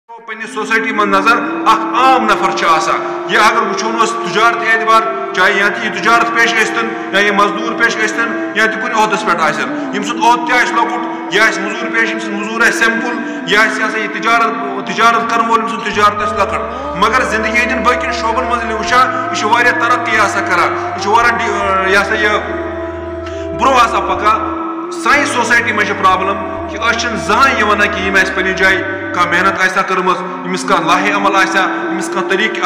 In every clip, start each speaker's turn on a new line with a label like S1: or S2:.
S1: पन्नी सोसाइटी में नजर आम नफर यह अगर वो तुजारत एतबार चाहे यहाँ यह तुजारत पेश गन या यह मजदूर पेश गन या कुछ ओहदस पे ओहद तह लकुट यह मजूर पेश मजूर सिंपल यह तिजारत कर वोल तिजारत लकट मगर जिंदगी हंद बकन शोबन मज वुचा यह तरक्की करान यह ब्रोह पका सानी सोसाइटी में प्रॉब्लम कि जहां वन कि पे जाए कह मेहनत कर्मस लाहे अमल तरीक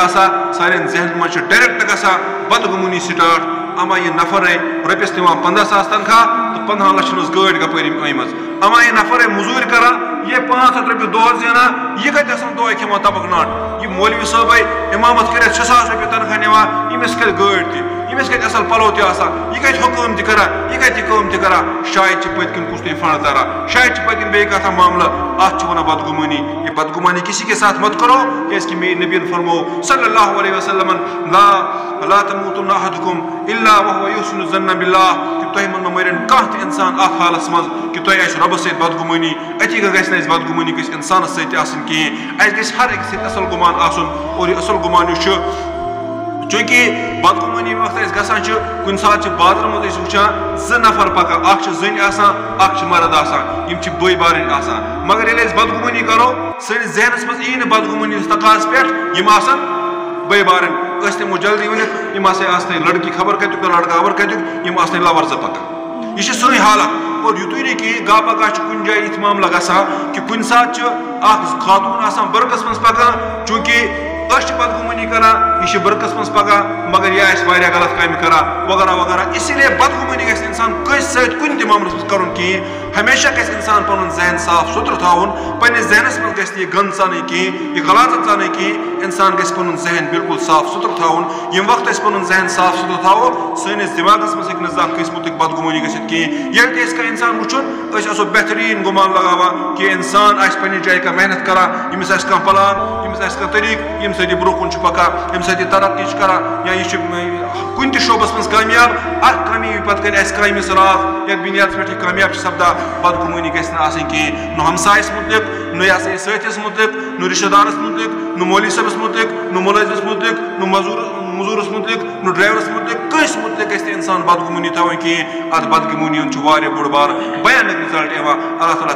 S1: सारे जहन में डायरेक्ट गा बदगुमनी स्टार्ट अमा यह नफर रपस दिवान 15,000 तनख्वाह तो 15 लाख गाड़ कपर अमज अमा यह नफर मजूर करा ये 500 रुपये दोह जेना यह कत दोह खेमा तबक नाट यह मौलवी साहब इमामत कर 6,000 रुपये तनख्वाह निवान यमिस कर गाड़ तमिस कत असल पलो यह कत हुकूम तरा यह कत कम तरा शायद पतकिन कुछ तुम फंड तरा शायद पतकिन बे कथा मामला अत वन बदगुमानी ये बदगुमानी किसी के साथ मत करो कि मेरे नबी फरमो सल्लल्लाहु अलैहि वसल्लम ला तमूतुन्ना अहदुकुम इल्ला वहुव युहसिनु ज़न्न बिल्लाह कि तुह मन मरन कह इंसान अत हालस मज कि तुह रब सत बदगुमानी अति गि बदगुमानी गि इंसान सत हर एक सत असल गुमान और असल गुमान चूंकि बदगुमानी वक्त गसान कुन सात बाजार मज वुचान 2 नफर पकान जन मर्द बई बारन मगर ये बदगुमानी करो सैनिस जहनस मज यी बदगुमानी तकाज पे बई बारन तमो जल्दी वन लड़की खबर कत लड़का खबर कत लवर ज पकान यह सही हालत और युत नहीं कि गा पगह कुन जाए ये मामला गा कि कुन सात खातून बरकस मज पकान चूंकि बदगुमानी करा यह बरकस मज पका मगर यह गलत काम करा वगैरह वगैरह इसलिए बदगुमानी गि इंसान कुन मामलस मज कर हमेशा गि इंसान पन जहन साफ सुथर थावन पे जहनस मज गि गंद सान कहें यह गलाजत सान कहें इंसान गि पन जहन बिल्कुल साफ सुथर थावन यम वक्त पन जहन साफ सुथर थावो सैनिस दिमागस मज हे मुतक बदगुमानी गहें ये इंसान वुचन बेहतरीन गुमान लगावा कि इंसान पे जाए का मेहनत करा यमिस कह प्लान यमिस कह तरीक यम सत ब्रो कुन पका यम सत तरक्की करा या यह कुन शोबस मज कामयाब कामयाबी पे कर कामिस राज ये बुनियाद पे कामयाब सपदा बदगुमानी गि कहें न हमसायस मुतलिक न सथिस मुतलिक न रिश्तेदारस मुतलिक न मौलवी सबस मुतलिक न मुलाजिमस मुतलिक न मजूरस मुतलिक न ड्राइवरस मुतलिक कस मुतलिक गि इंसान बदगुमानी थवन कहें अत बदगुमानी बोड़ बार भयानक रिजल्ट अल्लाह ताला